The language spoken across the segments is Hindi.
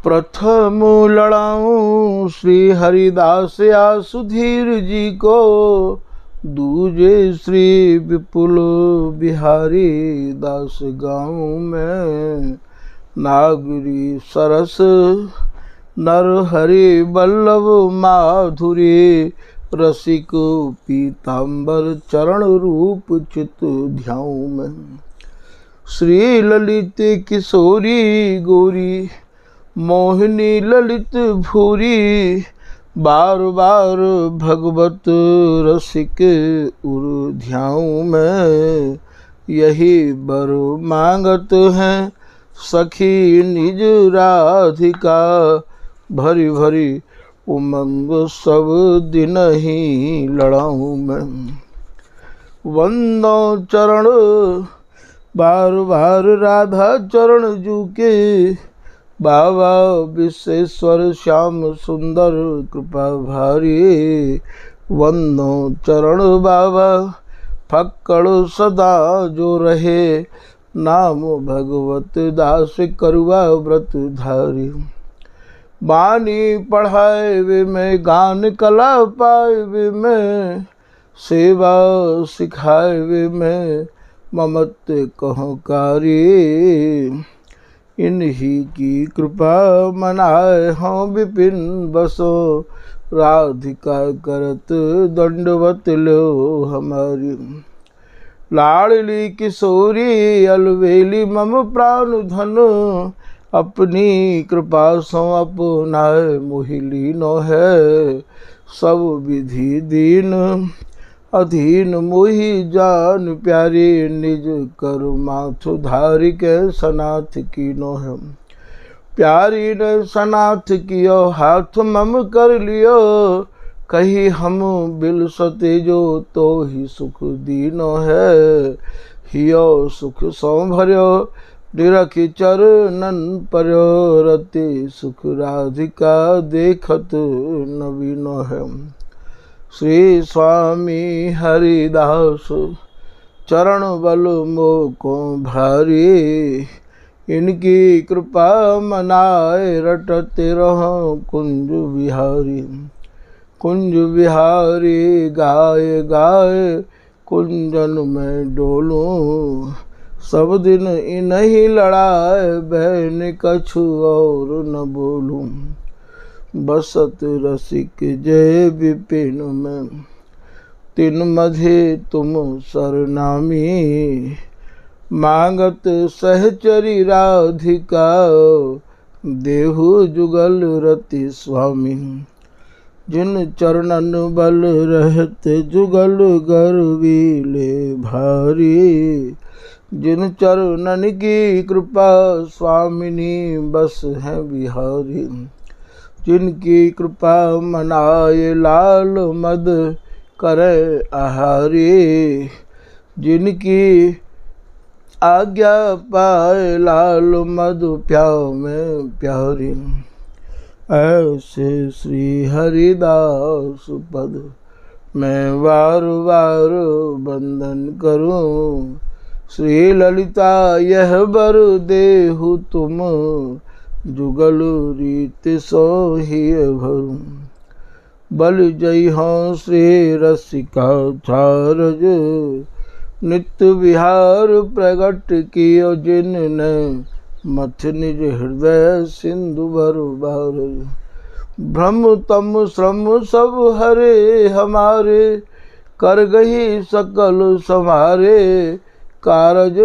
प्रथम लड़ाऊं श्री हरिदास या सुधीर जी को, दूजे श्री विपुल बिहारी दास गाँव में। नागरी सरस नर हरि बल्लभ माधुरी, रसिक पीताम्बर चरण रूप चित ध्याऊं में। श्री ललित किशोरी गौरी, मोहिनी ललित भूरी, बार बार भगवत रसिक उर ध्याऊं में। यही बर मांगत हैं सखी निज राधिका, भरी भरी उमंग सब दिन ही लड़ाऊं मैं। वंदो चरण बार बार राधा चरण जू के, बाबा विश्वेश्वर श्याम सुंदर कृपा भारी। वंदो चरण बाबा फक्कड़ सदा जो रहे, नाम भगवत दास करुआ व्रत धारी। बानी पढ़ाए वे में, गान कला पाए वे में, सेवा सिखाए वे में, ममत कहो कारी। इन्हीं की कृपा मनाए हों विपिन बसो, राधिका करत दंडवत लो हमारी। लाडली किशोरी अलवेली मम प्राण धन, अपनी कृपा सो अपनाए मोहिली नो है। सब विधि दीन अधीन मोहि जान प्यारी, निज कर माथ धारी के सनाथ कीनो है। प्यारी ने सनाथ कियो हाथ मम कर लियो, कही हम बिल सते जो तो ही सुख दीनो है। हियो सुख सो भर्यो निरखि चरणन पर्यो, रति सुख राधिका देखत नवीनो है। श्री स्वामी हरिदास चरण बल मोको भारी, इनकी कृपा मनाए रटते रहो कुंज बिहारी। कुंज बिहारी गाय गाय कुंजन में डोलूं, सब दिन इन्हीं लड़ाए बहन कछु और न बोलूं। बसत रसिक जय विपिन में, तिन मधे तुम सरनामी। मांगत सहचरी राधिका, देहु जुगल रति स्वामी। जिन चरणन बल रहत जुगल गर्वीले भारी, जिन चरणन की कृपा स्वामिनी बस है बिहारी। जिनकी कृपा मनाए लाल मद करे आहारी, जिनकी आज्ञा पाए लाल मधु प्याव में प्यारी। ऐसे श्री हरिदास पद मैं बार बार बंदन करूं। श्री ललिता यह बर देहु तुम, जुगल रीत सो ही भरूं। बल जय हो श्री रसिका चारज, नित्य विहार प्रगट कियो जिनने, मथ निज हृदय सिंधु भर बार। भ्रम तम श्रम सब हरे हमारे, कर गही सकल समारे कारज।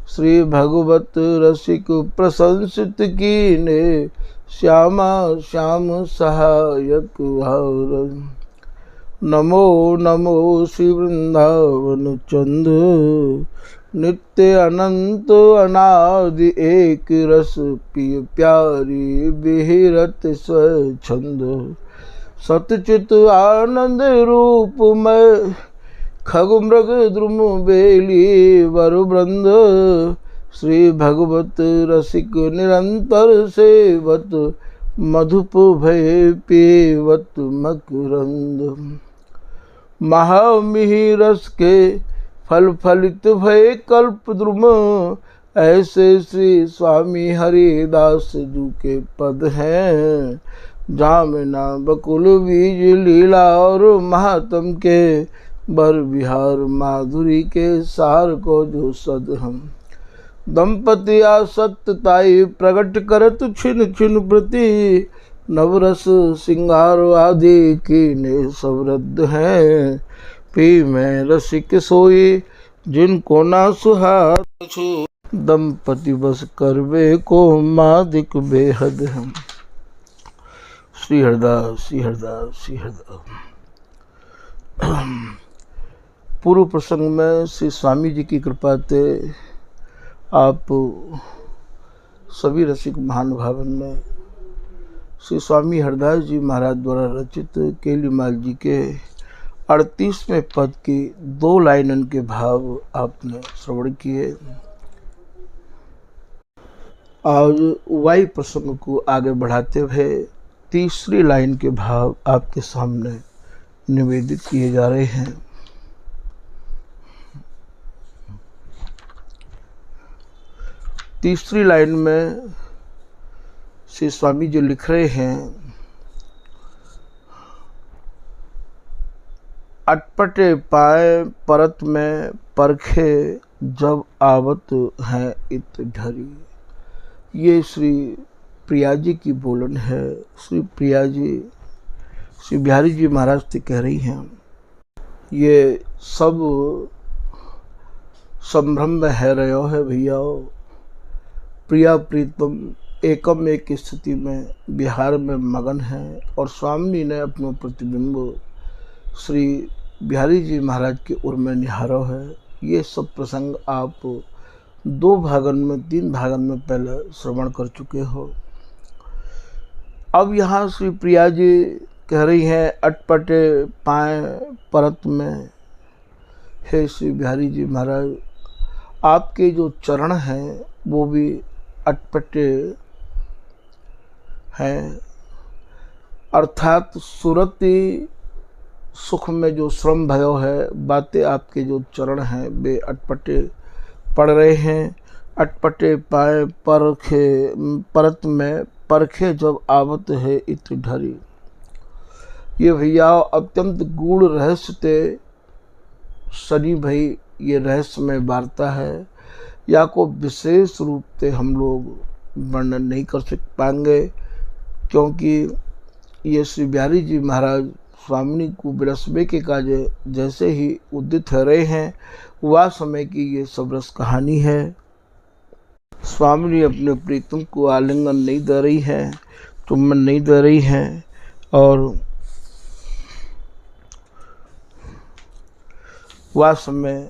श्री भगवत रसिक प्रशंसित कीने, श्यामा श्याम सहायक हार। नमो नमो श्री वृंदावन चंद, नित्य अनंत अनादि एक रस पिय प्यारी, बिहरत स्वच्छंद। सतचित आनंद रूप में, खग मृग द्रुम बेली वर वृंद। श्री भगवत रसिक निरंतर सेवत, मधुप भय पीवत मकरंद। महामिहि रस के फल फलित भय कल्प द्रुम, ऐसे श्री स्वामी हरिदास जी के पद हैं, जामना बकुल बीज लीला और महात्म के, बर बिहार माधुरी के सार को जो सद हम। दंपति आसक्तताई प्रकट करत छिन छिन प्रति, नवरस सिंगार आदि की ने सवृद्ध हैं। पी में रसिक सोई जिनको ना सुहात छू, दंपति बस करवे को मादिक बेहद हम। श्री हरदास श्री हरदास श्री हरदास। पूर्व प्रसंग में श्री स्वामी जी की कृपा से आप सभी रसिक महानुभावन में श्री स्वामी हरदास जी महाराज द्वारा रचित केलीमाल जी के 38वें पद की 2 लाइनन के भाव आपने श्रवण किए। आज वाई प्रसंग को आगे बढ़ाते हुए 3री लाइन के भाव आपके सामने निवेदित किए जा रहे हैं। तीसरी लाइन में श्री स्वामी जी लिख रहे हैं, अटपटे पाए परत में परखे जब आवत हैं इत ढरी। ये श्री प्रिया जी की बोलन है। श्री प्रिया जी श्री बिहारी जी महाराज से कह रही हैं, ये सब संभ्रम में है रहो है भैया, प्रिया प्रीतम एकम एक स्थिति में बिहार में मगन है, और स्वामी ने अपना प्रतिबिंब श्री बिहारी जी महाराज के उर में निहारो है। ये सब प्रसंग आप 2 भागन में 3 भागन में पहले श्रवण कर चुके हो। अब यहाँ श्री प्रिया जी कह रही हैं, अटपटे पाए परत में, हे श्री बिहारी जी महाराज, आपके जो चरण हैं वो भी अटपटे हैं, अर्थात सुरति सुख में जो श्रम भयो है, बातें आपके जो चरण हैं वे अटपटे पड़ रहे हैं। अटपटे पाए परखे परत में परखे जब आवत है इत ढरी। ये भैया अत्यंत गूढ़ रहस्य ते शनि भाई ये रहस्यमय वार्ता है, या को विशेष रूप से हम लोग वर्णन नहीं कर सक पाएंगे, क्योंकि ये श्री बिहारी जी महाराज स्वामी को विरसबे के काजे जैसे ही उदित हो रहे हैं, वह समय की ये सब रस कहानी है। स्वामी अपने प्रीतम को आलिंगन नहीं दे रही है, चुम्बन नहीं दे रही हैं, और वह समय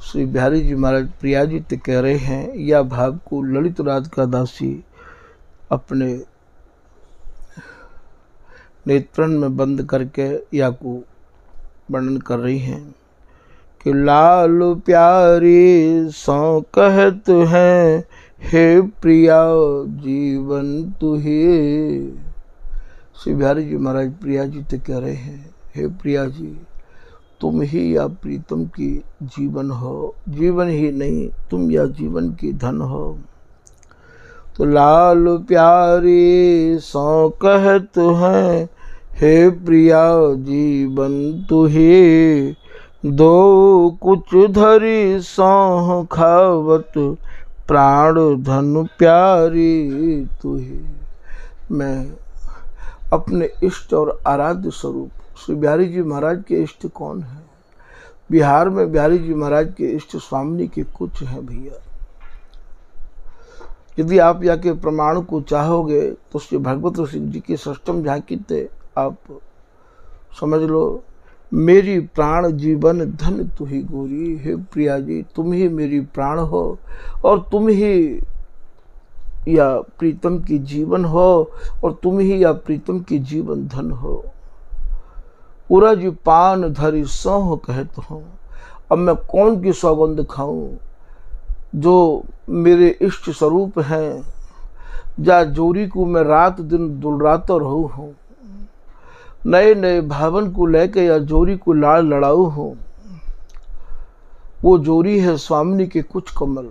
श्री बिहारी जी महाराज प्रिया जी ते कह रहे हैं, या भाव को ललित राधिका दासी अपने नेत्रन में बंद करके या को वर्णन कर रही हैं कि लाल प्यारी सौ कहत हैं, हे प्रिया जीवन तुही। श्री बिहारी जी महाराज प्रिया जी ते कह रहे हैं, हे प्रिया जी, तुम ही या प्रीतम की जीवन हो, जीवन ही नहीं तुम या जीवन की धन हो। तो लाल प्यारी सौ कहत हैं, हे प्रिया जीवन तुही। दो कुछ धरी सौ खावत, प्राण धन प्यारी तुही। मैं अपने इष्ट और आराध्य स्वरूप श्री बिहारी जी महाराज के इष्ट कौन है? बिहार में बिहारी जी महाराज के इष्ट स्वामी के कुछ हैं भैया। यदि आप या के प्रमाण को चाहोगे तो श्री भगवत सिंह जी की षष्ठम झांकी ते आप समझ लो, मेरी प्राण जीवन धन तू ही गोरी। हे प्रिया जी, तुम ही मेरी प्राण हो, और तुम ही या प्रीतम की जीवन हो, और तुम ही या प्रीतम की जीवन धन हो। उरज पान धरी सौह कहत हूँ। अब मैं कौन की सौगंध खाऊं जो मेरे इष्ट स्वरूप हैं, जा जोरी को मैं रात दिन दुलराता रहू हूँ। नए नए भावन को लेके या जोरी को लाड़ लड़ाऊ हूँ। वो जोरी है स्वामिनी के कुछ कमल।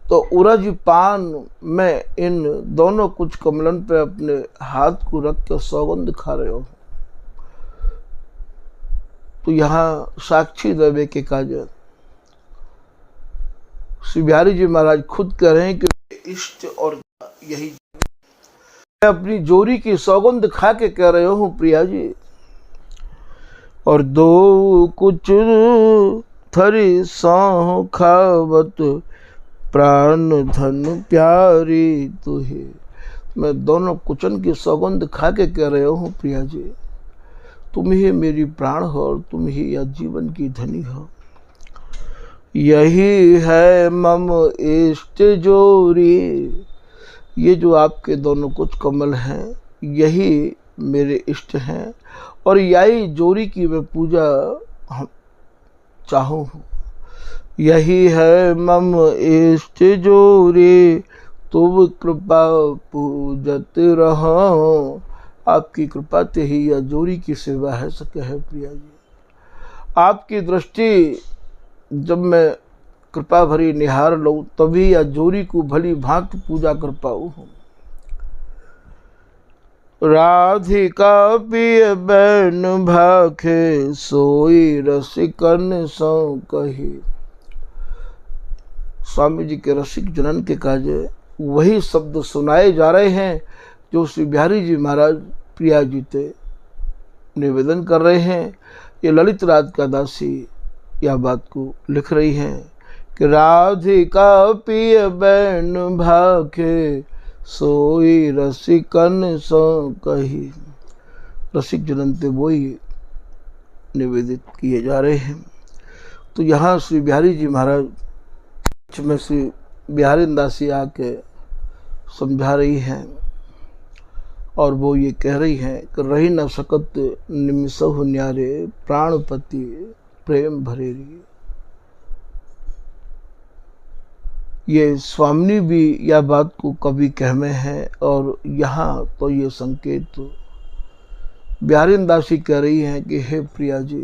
तो उरज पान में इन दोनों कुछ कमलन पे अपने हाथ को रख के सौगंध खा रहे हो। तो यहाँ साक्षी देवे के काज श्री बिहारी जी महाराज खुद कह रहे हैं कि इष्ट और यही अपनी जोरी की सौगंध खा के कह रहे हो प्रिया जी। और दो कुछ थरी सौ खावत प्राण धन प्यारी तुहे। मैं दोनों कुचन की सौगंध खा के कह रहे हूँ प्रिया जी, तुम ही मेरी प्राण हो और तुम ही या जीवन की धनी हो। यही है मम इष्ट जोरी, ये जो आपके दोनों कुछ कमल हैं यही मेरे इष्ट हैं और यही जोरी की मैं पूजा चाहूँ। यही है मम इष्ट जोरी, तुम कृपा पूजत रहो। आपकी कृपा ते ही यह जोरी की सेवा है सके है प्रिया जी। आपकी दृष्टि जब मैं कृपा भरी निहार लूं तभी यह जोरी को भली भांत पूजा कर पाऊँ। राधिका पिय बैन भाखे, सोई रसिकन सो कही। स्वामी जी के रसिक जनन के काजे वही शब्द सुनाए जा रहे हैं जो श्री बिहारी जी महाराज प्रिया जी ते निवेदन कर रहे हैं। ये ललित राधिका दासी यह बात को लिख रही हैं कि राधिका पिय बैन भाखे, सोई रसिकन सो कही। रसिक जनन ते वही निवेदित किए जा रहे हैं। तो यहाँ श्री बिहारी जी महाराज में श्री बिहारी दासी आके समझा रही हैं और वो ये कह रही हैं कि रही न सकत निमिषहु न्यारे, प्राणपति प्रेम भरेरी। ये स्वामिनी भी यह बात को कभी कहमे हैं और यहाँ तो ये संकेत बिहारी दासी कह रही हैं कि हे प्रिया जी,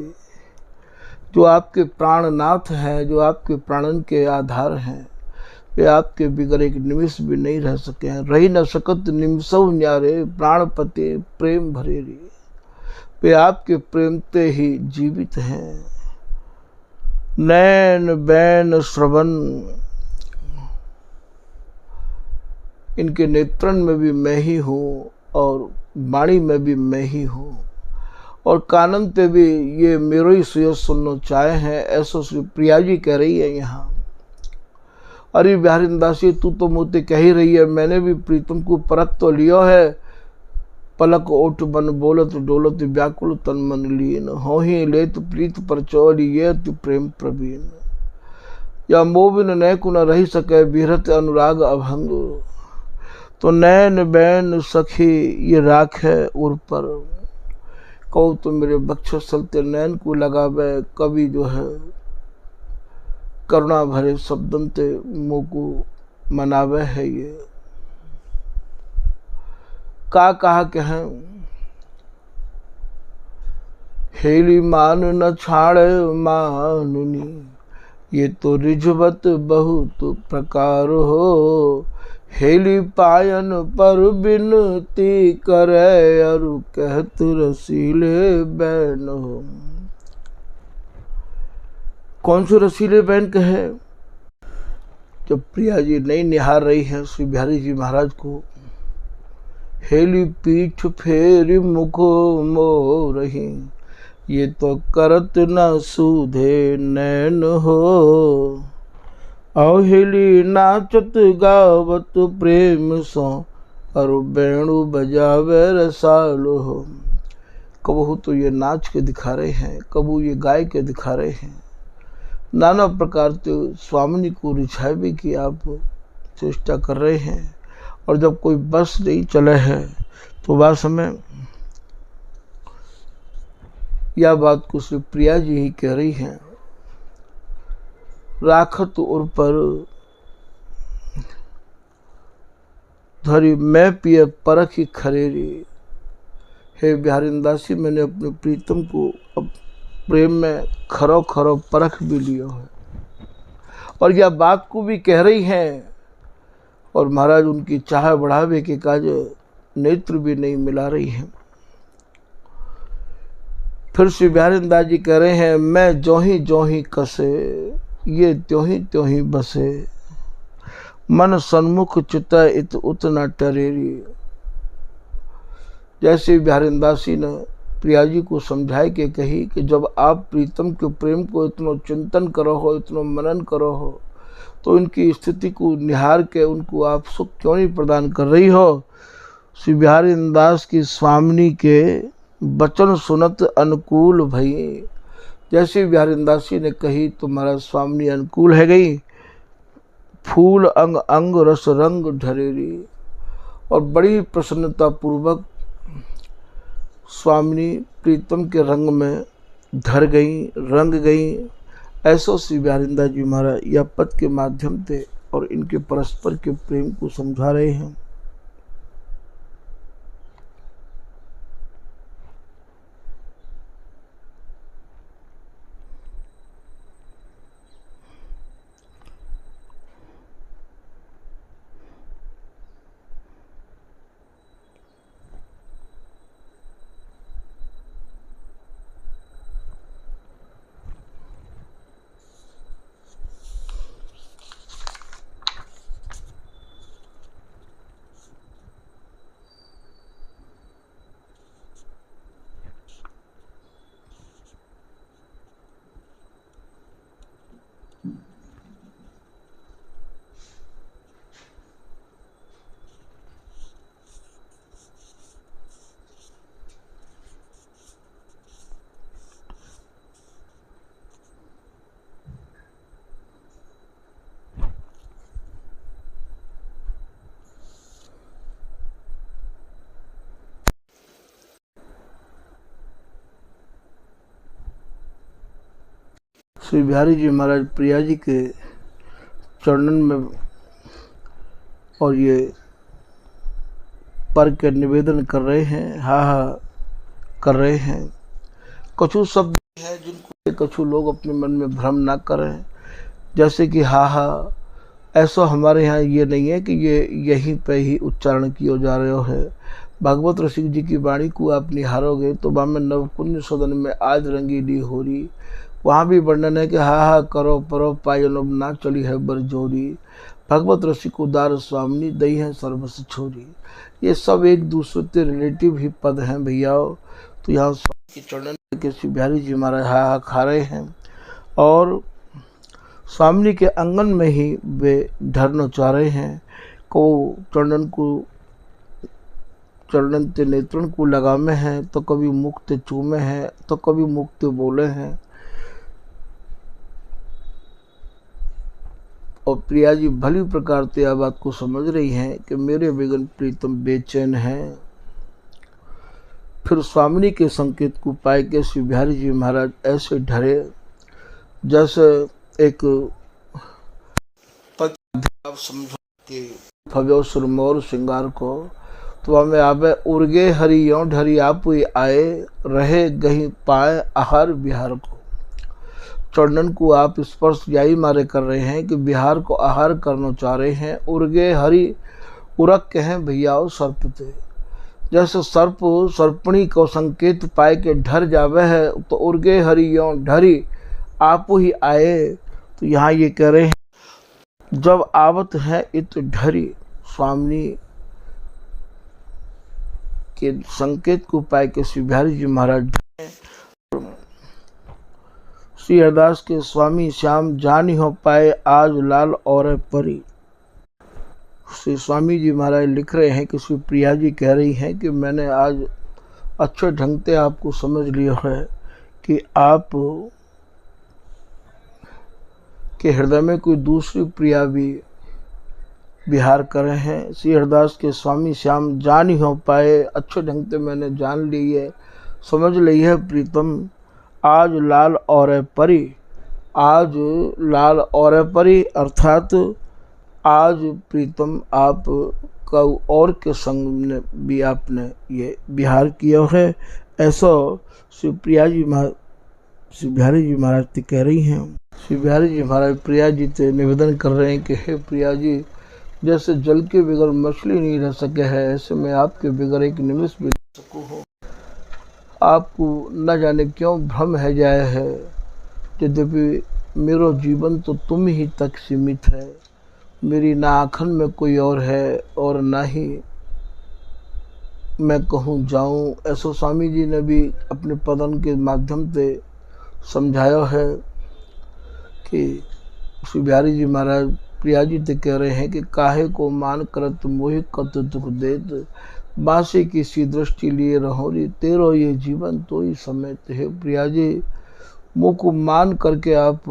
जो आपके प्राणनाथ हैं, जो आपके प्राणन के आधार हैं, वे आपके बिगर एक निमिष भी नहीं रह सके हैं। रही न सकत निमिषहु न्यारे, प्राणपति प्रेम भरेरी। वे आपके प्रेम ते ही जीवित हैं। नैन बैन श्रवण, इनके नेत्रन में भी मैं ही हूँ और वाणी में भी मैं ही हूँ और कानन ते भी ये मेरो ही सुयस सुनना चाहे हैं, ऐसा श्री प्रिया जी कह रही है यहाँ। अरे बिहारी दासी, तू तो मुझे कह ही रही है, मैंने भी प्रीतम को परख तो लियो है। पलक ओठ बन बोलत डोलत व्याकुल तन मन लीन, हो ही लेत प्रीत पर चौड़ी ये तु प्रेम प्रवीण। या मोबिन नैकु न रही सके बिहरत अनुराग अभंग, तो नैन बैन सखी ये राख है उर पर। कहो तो मेरे बक्षस्थल ते नैन को लगावे, कभी जो है करुणा भरे शब्दन ते मुँह को मनावे है। ये का कहा कहें, हेली मान न छाड़े मानुनी, ये तो रिझवत बहुत प्रकार हो। हेली पायन पर बिनती करे, अरु कहत रसीले बैन हो। कौन से रसीले बैन कहे? जब प्रिया जी नहीं निहार रही हैं श्री बिहारी जी महाराज को, हेली पीठ फेरी मुख मोरही, ये तो करत न सूधे नैन हो। अहिली नाचत गावत प्रेम सो, और बेणु बजावे रसालो हो। कबहू तो ये नाच के दिखा रहे हैं, कबू ये गाय के दिखा रहे हैं। नाना प्रकार से स्वामिनी को रिझावे की आप चेष्टा कर रहे हैं और जब कोई बस नहीं चले है तो वह समय यह बात को श्री प्रिया जी ही कह रही हैं। राखत उर पर धरी मैं पिए परख खरेरी। हे बिहारी दासी, मैंने अपने प्रीतम को अब प्रेम में खरो खरो परख भी लियो है और यह बात को भी कह रही हैं। और महाराज उनकी चाह बढ़ावे के काज नेत्र भी नहीं मिला रही हैं। फिर श्री बिहारी दास जी कह रहे हैं, मैं जो ही कसे ये त्यों ही बसे, मन सन्मुख चित इत उत न टरेरी। जैसे बिहारी दास जी ने प्रिया जी को समझाए के कही कि जब आप प्रीतम के प्रेम को इतना चिंतन करो हो, इतना मनन करो हो, तो इनकी स्थिति को निहार के उनको आप सुख क्यों नहीं प्रदान कर रही हो। श्री बिहारी दास की स्वामिनी के बचन सुनत अनुकूल भई। जैसे बिहारी दास जी ने कही तो महाराज स्वामिनी अनुकूल है गई। फूल अंग अंग रस रंग ढरेरी। और बड़ी प्रसन्नता पूर्वक स्वामिनी प्रीतम के रंग में ढर गई, रंग गई। ऐसो श्री बिहारी दास जी महाराज यह पद के माध्यम से और इनके परस्पर के प्रेम को समझा रहे हैं। श्री बिहारी जी महाराज प्रिया जी के चरणन में और ये पर के निवेदन कर रहे हैं, हा कर रहे हैं। कछु शब्द हैं जिनको कछु लोग अपने मन में भ्रम ना करें, जैसे कि हा ऐसा हमारे यहाँ ये नहीं है कि ये यहीं पे ही उच्चारण किया जा रहे हो। भागवत रसिक जी की वाणी को आप निहारोगे तो बामे नवकुंज सदन में आज रंगीली हो रही, वहाँ भी वर्णन है कि हा करो परो पायनब ना चली है बरजोरी, भगवत रसिक उदार स्वामिनी दई है सर्वस छोरी। ये सब एक दूसरे से रिलेटिव ही पद हैं भैया। तो यहाँ स्वामी के चरणन के श्री बिहारी जी महाराज हा खा रहे हैं और स्वामिनी के आंगन में ही वे ढरना चाह रहे हैं। को चरणन ते नेत्रण को लगामे हैं, तो कभी मुक्त चूमे हैं, तो कभी मुक्त बोले हैं। और प्रिया जी भली प्रकार से यह बात को समझ रही हैं कि मेरे बिगन प्रीतम बेचैन हैं। फिर स्वामिनी के संकेत को पाए के श्री बिहारी जी महाराज ऐसे ढरे जैसे एक आप समझो कि भव्य सुरमौर श्रृंगार को, तो हमें आवे उर्गे हरि यों ढरी आप आए, रहे गही पाए आहार बिहार को। चरणन को आप स्पर्श यही मारे कर रहे हैं कि बिहार को आहार करना चाह रहे हैं। उर्गे हरि उरक के हैं भैया सर्प थे, जैसे सर्प सर्पणी को संकेत पाए के ढर जावे है, तो उर्गे हरि यों ढरी आप ही आए। तो यहाँ ये कह रहे हैं जब आवत है इत ढरी, स्वामिनी के संकेत को पाए के श्री बिहारी जी महाराज श्री हरदास के स्वामी श्याम जानी हो पाए आज लाल और परी। श्री स्वामी जी महाराज लिख रहे हैं कि श्री प्रिया जी कह रही हैं कि मैंने आज अच्छे ढंग से आपको समझ लिया है कि आप के हृदय में कोई दूसरी प्रिया भी विहार कर रहे हैं। श्री हरदास के स्वामी श्याम जानी हो पाए, अच्छे ढंग से मैंने जान ली है, समझ ली है प्रीतम आज लाल और परी। आज लाल और परी अर्थात आज प्रीतम आप का और के संग में भी आपने ये विहार किया है। ऐसा श्री प्रिया जी श्री बिहारी जी महाराज से कह रही हैं। श्री बिहारी जी महाराज प्रिया जी से निवेदन कर रहे हैं कि हे प्रिया जी, जैसे जल के बगैर मछली नहीं रह सके है, ऐसे मैं आपके बगैर एक निमिष भी रह सकूँ हो। आपको न जाने क्यों भ्रम है जाए है, यद्यपि मेरो जीवन तो तुम ही तक सीमित है। मेरी ना आँखन में कोई और है और ना ही मैं कहूँ जाऊँ। ऐसा स्वामी जी ने भी अपने पदन के माध्यम से समझाया है कि श्री बिहारी जी महाराज प्रिया जी से कह रहे हैं कि काहे को मान करत मोहि कत दुख देत, बांसे की सी दृष्टि लिए रहोरी, तेरो ये जीवन तो ही समेत है। प्रिया जी, मुँह को मान करके आप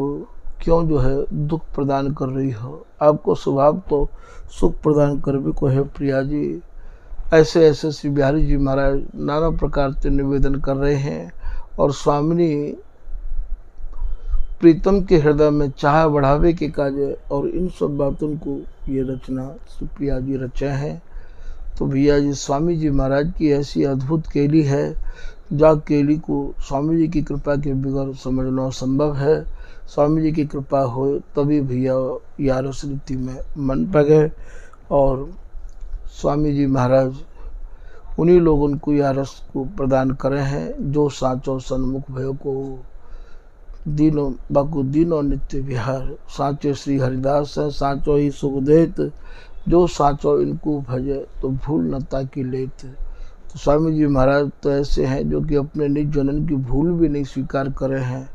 क्यों जो है दुख प्रदान कर रही हो? आपको स्वभाव तो सुख प्रदान कर भी को है। प्रिया जी, ऐसे ऐसे श्री बिहारी जी महाराज नाना प्रकार से निवेदन कर रहे हैं और स्वामिनी प्रीतम के हृदय में चाह बढ़ावे के काजे और इन सब बातों को ये रचना श्री प्रिया जी रचे हैं। तो भैया जी, स्वामी जी महाराज की ऐसी अद्भुत केली है, जा केली को स्वामी जी की कृपा के बगैर समझना संभव है। स्वामी जी की कृपा हो तभी भैया यार रीति में मन पगे और स्वामी जी महाराज उन्हीं लोगों को यह रस को प्रदान करे हैं जो साचो सन्मुख भयो को दीनों बाकु दीनों नित्य विहार। साचो श्री हरिदास है, साचो ही सुख देत, जो साचो इनको भजे तो भूल न ताकि लेत। तो स्वामी जी महाराज तो ऐसे हैं जो कि अपने निज जनन की भूल भी नहीं स्वीकार करे हैं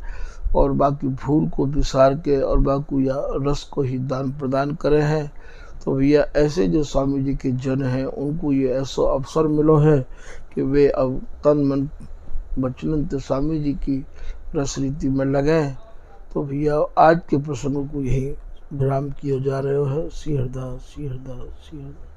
और बाकी भूल को विसार के और बाकू या रस को ही दान प्रदान करे हैं। तो भैया ऐसे जो स्वामी जी के जन हैं उनको ये ऐसा अवसर मिलो है कि वे अब तन मन वचन तो स्वामी जी की रस रीति में लगे। तो भैया आज के प्रसंग को यही विराम किया जा रहे हो है। श्री हरदास, श्री हरदास, श्री हरदास।